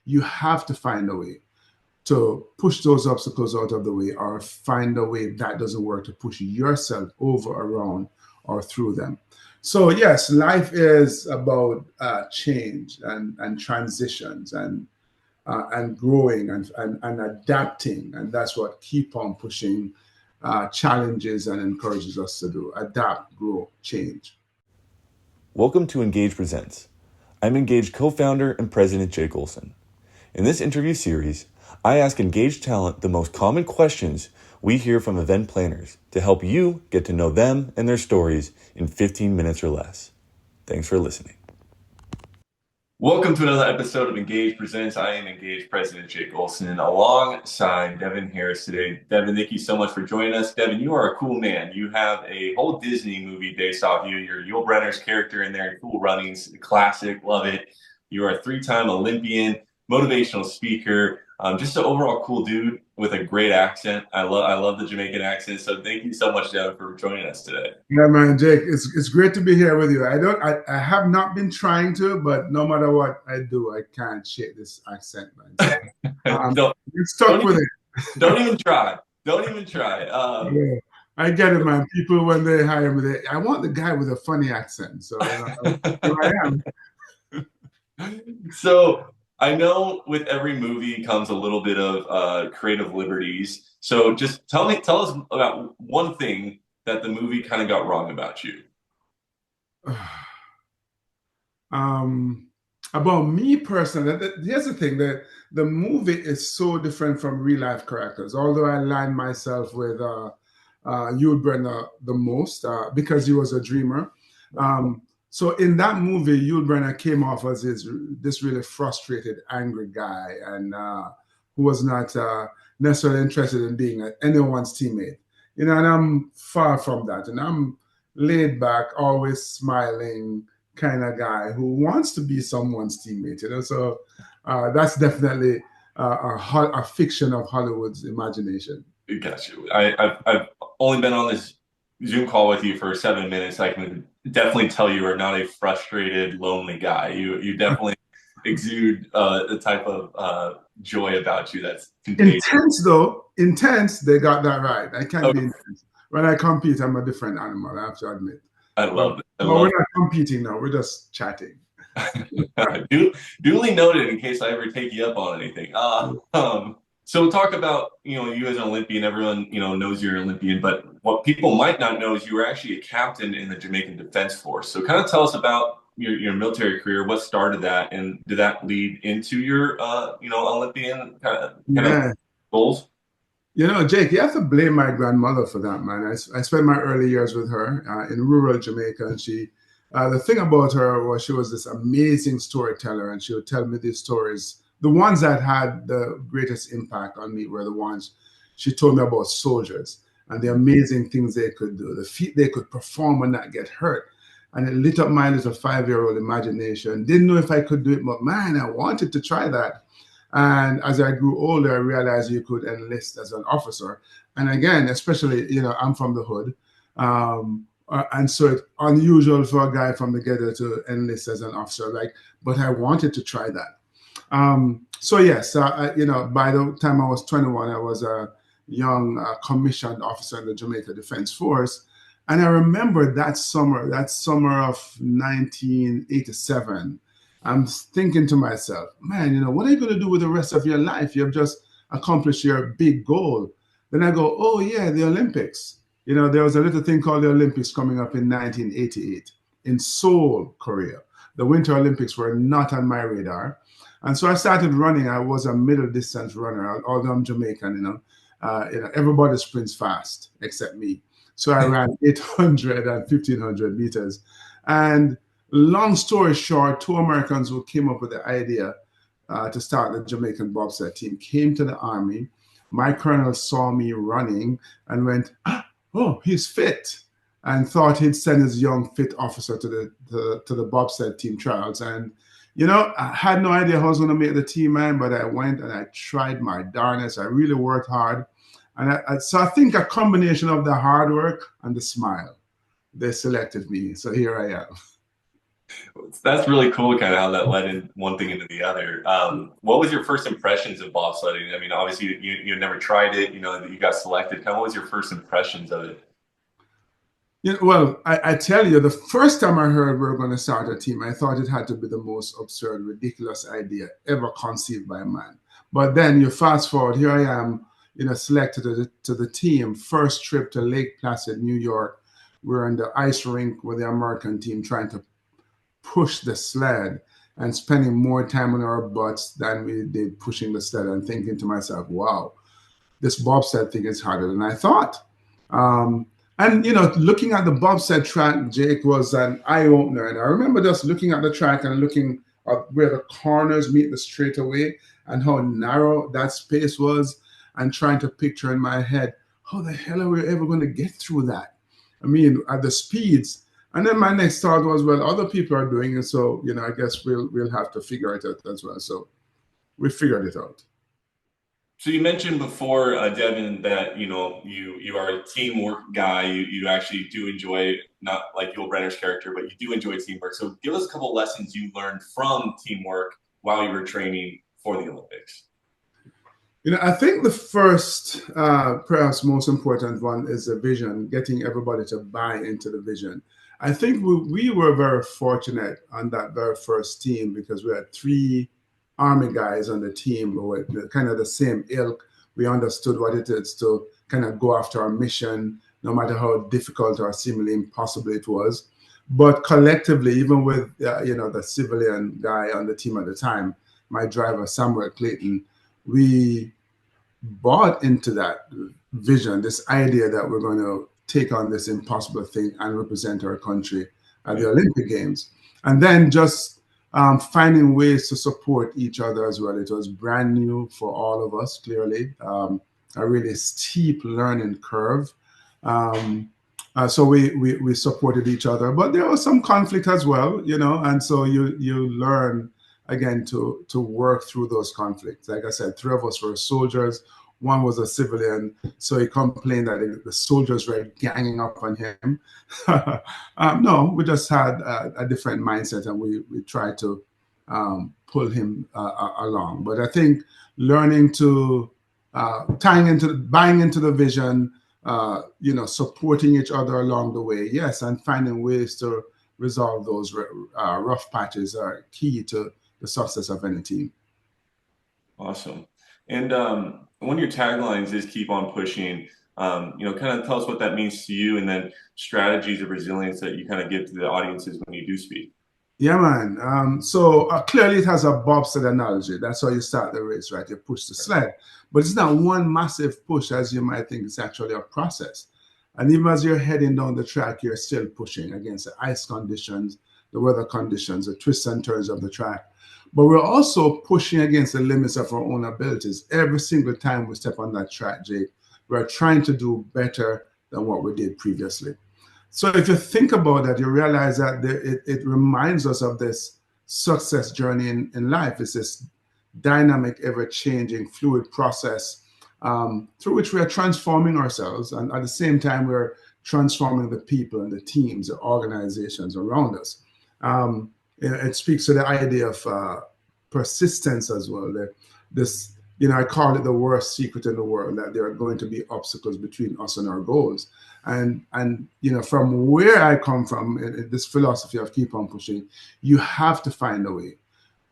you have to find a way to push those obstacles out of the way, or find a way that doesn't work to push yourself over, around, or through them. So yes, life is about change and transitions and growing and adapting, and that's what keep on pushing challenges and encourages us to do: adapt, grow, change. Welcome to Engage Presents. I'm Engage co-founder and president Jake Olson. In this interview series, I ask Engage talent the most common questions we hear from event planners to help you get to know them and their stories in 15 minutes or less. Thanks for listening. Welcome to another episode of Engage Presents. I am Engage President Jake Olson alongside Devon Harris today. Devon, thank you so much for joining us. Devon, you are a cool man. You have a whole Disney movie based off you. You're Yul Brynner's character in there in Cool Runnings, classic, love it. You are a 3-time Olympian, motivational speaker, just an overall cool dude with a great accent. I love the Jamaican accent. So thank you so much, Devon, for joining us today. Yeah, man, Jake, it's great to be here with you. I have not been trying to, but no matter what I do, I can't shake this accent, man. So, you're stuck with it. Don't even try. Don't even try. Yeah, I get it, man. People, when they hire me, I want the guy with a funny accent. So here I am. So I know with every movie comes a little bit of creative liberties. So just tell us about one thing that the movie kind of got wrong about you. About me personally, here's the thing, that the movie is so different from real life characters. Although I aligned myself with Yul Brynner the most because he was a dreamer. So in that movie, Yul Brynner came off as this really frustrated, angry guy, and who was not necessarily interested in being anyone's teammate. And I'm far from that. And I'm laid back, always smiling kind of guy who wants to be someone's teammate. So that's definitely a fiction of Hollywood's imagination. Got you. I've only been on this Zoom call with you for 7 minutes. I can definitely tell you are not a frustrated, lonely guy. You definitely exude a type of joy about you that's contagious. Intense, though. Intense. They got that right. I can't be intense. When I compete, I'm a different animal, I have to admit. I love it. We're not competing now. We're just chatting. Duly noted in case I ever take you up on anything. So talk about, you as an Olympian. Everyone, knows you're an Olympian, but what people might not know is you were actually a captain in the Jamaican Defense Force. So kind of tell us about your military career. What started that, and did that lead into your, Olympian kind of goals? Jake, you have to blame my grandmother for that, man. I spent my early years with her in rural Jamaica, and the thing about her was she was this amazing storyteller, and she would tell me these stories. The ones that had the greatest impact on me were the ones she told me about soldiers and the amazing things they could do, the feat they could perform and not get hurt. And it lit up my little 5-year-old imagination. Didn't know if I could do it, but man, I wanted to try that. And as I grew older, I realized you could enlist as an officer. And again, especially, I'm from the hood. And so it's unusual for a guy from the ghetto to enlist as an officer, but I wanted to try that. So yes, by the time I was 21, I was a young commissioned officer in the Jamaica Defense Force. And I remember that summer of 1987, I'm thinking to myself, man, what are you going to do with the rest of your life? You've just accomplished your big goal. Then I go, oh yeah, the Olympics. There was a little thing called the Olympics coming up in 1988 in Seoul, Korea. The Winter Olympics were not on my radar. And so I started running. I was a middle distance runner, although I'm Jamaican, everybody sprints fast except me. So I ran 800 and 1500 meters. And long story short, 2 Americans who came up with the idea to start the Jamaican bobsled team came to the Army. My colonel saw me running and went, oh, he's fit, and thought he'd send his young fit officer to the bobsled team trials. And I had no idea how I was going to make the team, man, but I went and I tried my darnest. I really worked hard. And so I think a combination of the hard work and the smile, they selected me. So here I am. That's really cool, kind of how that led in one thing into the other. What was your first impressions of bobsledding? I mean, obviously you never tried it, you know, that you got selected. Kind of what was your first impressions of it? Well, I tell you, the first time I heard we were going to start a team, I thought it had to be the most absurd, ridiculous idea ever conceived by man. But then you fast forward, here I am, selected to the team. First trip to Lake Placid, New York. We're in the ice rink with the American team trying to push the sled and spending more time on our butts than we did pushing the sled and thinking to myself, wow, this bobsled thing is harder than I thought. Um, and looking at the bobsled track, Jake, was an eye opener. And I remember just looking at the track and looking at where the corners meet the straightaway and how narrow that space was, and trying to picture in my head, how the hell are we ever going to get through that? I mean, at the speeds. And then my next thought was, well, other people are doing it, so I guess we'll have to figure it out as well. So we figured it out. So you mentioned before, Devon, that you are a teamwork guy. You actually do enjoy, not like Yul Brenner's character, but you do enjoy teamwork. So give us a couple lessons you learned from teamwork while you were training for the Olympics. I think the first, perhaps most important one is the vision, getting everybody to buy into the vision. I think we were very fortunate on that very first team because we had three Army guys on the team who were kind of the same ilk. We understood what it is to kind of go after our mission, no matter how difficult or seemingly impossible it was. But collectively, even with the civilian guy on the team at the time, my driver Samuel Clayton, we bought into that vision, this idea that we're going to take on this impossible thing and represent our country at the Olympic Games. And then just finding ways to support each other as well. It was brand new for all of us, clearly, a really steep learning curve. So we supported each other, but there was some conflict as well, and so you learn again to work through those conflicts. Like I said, three of us were soldiers. One was a civilian, so he complained that the soldiers were ganging up on him. No, we just had a different mindset, and we tried to pull him along. But I think learning to buying into the vision, supporting each other along the way, yes, and finding ways to resolve those rough patches are key to the success of any team. Awesome. And one of your taglines is keep on pushing. Kind of tell us what that means to you, and then strategies of resilience that you kind of give to the audiences when you do speak. Yeah, man. So clearly it has a bobsled analogy. That's how you start the race, right? You push the sled. But it's not one massive push as you might think. It's actually a process. And even as you're heading down the track, you're still pushing against the ice conditions, the weather conditions, the twists and turns of the track. But we're also pushing against the limits of our own abilities. Every single time we step on that track, Jake, we're trying to do better than what we did previously. So if you think about that, you realize that it reminds us of this success journey in life. It's this dynamic, ever-changing, fluid process through which we are transforming ourselves. And at the same time, we're transforming the people and the teams, the organizations around us. It speaks to the idea of persistence as well. This, I call it the worst secret in the world, that there are going to be obstacles between us and our goals. And from where I come from, in this philosophy of keep on pushing, you have to find a way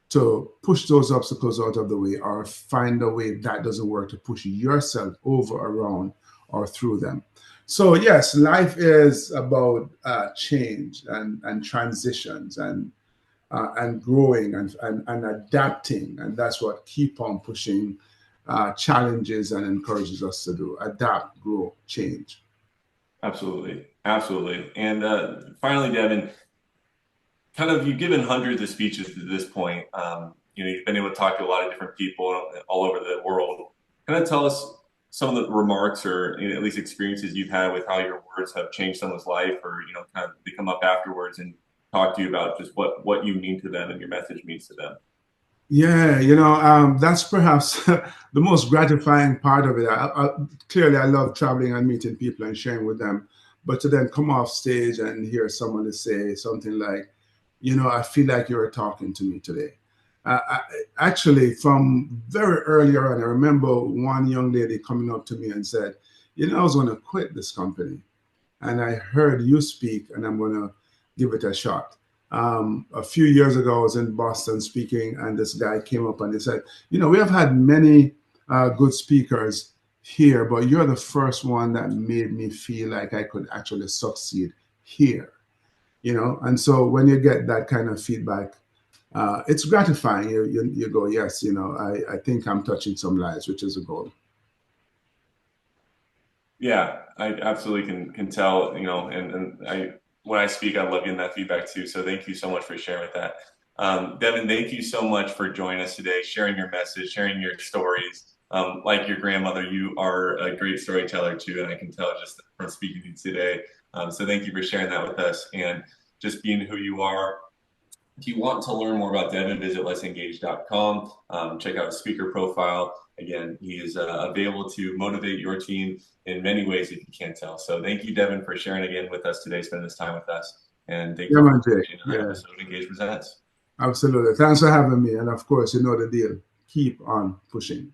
to push those obstacles out of the way, or find a way that doesn't work to push yourself over, around, or through them. So yes, life is about change and transitions and growing and adapting, and that's what keep on pushing challenges and encourages us to do: adapt, grow, change. Absolutely, absolutely. And finally, Devon, kind of you've given hundreds of speeches to this point. You've been able to talk to a lot of different people all over the world. Kind of tell us some of the remarks, or at least experiences you've had with how your words have changed someone's life, or kind of they come up afterwards and talk to you about just what you mean to them and your message means to them. Yeah, that's perhaps the most gratifying part of it. Clearly, I love traveling and meeting people and sharing with them, but to then come off stage and hear someone say something like, I feel like you were talking to me today. Actually, from very early on, I remember one young lady coming up to me and said, I was going to quit this company. And I heard you speak, and I'm going to give it a shot. A few years ago, I was in Boston speaking, and this guy came up and he said, we have had many good speakers here, but you're the first one that made me feel like I could actually succeed here. And so when you get that kind of feedback, it's gratifying. You go, yes, I think I'm touching some lives, which is a goal. Yeah, I absolutely can tell, and when I speak, I love getting that feedback too. So thank you so much for sharing with that. Devon, thank you so much for joining us today, sharing your message, sharing your stories. Like your grandmother, you are a great storyteller too, and I can tell just from speaking to you today. So thank you for sharing that with us and just being who you are. If you want to learn more about Devon, visit letsengage.com. Check out his speaker profile. Again, he is available to motivate your team in many ways if you can't tell. So thank you, Devon, for sharing again with us today, spending this time with us. And thank you for being on an episode of Engage Presents. Absolutely. Thanks for having me. And of course, you know the deal. Keep on pushing.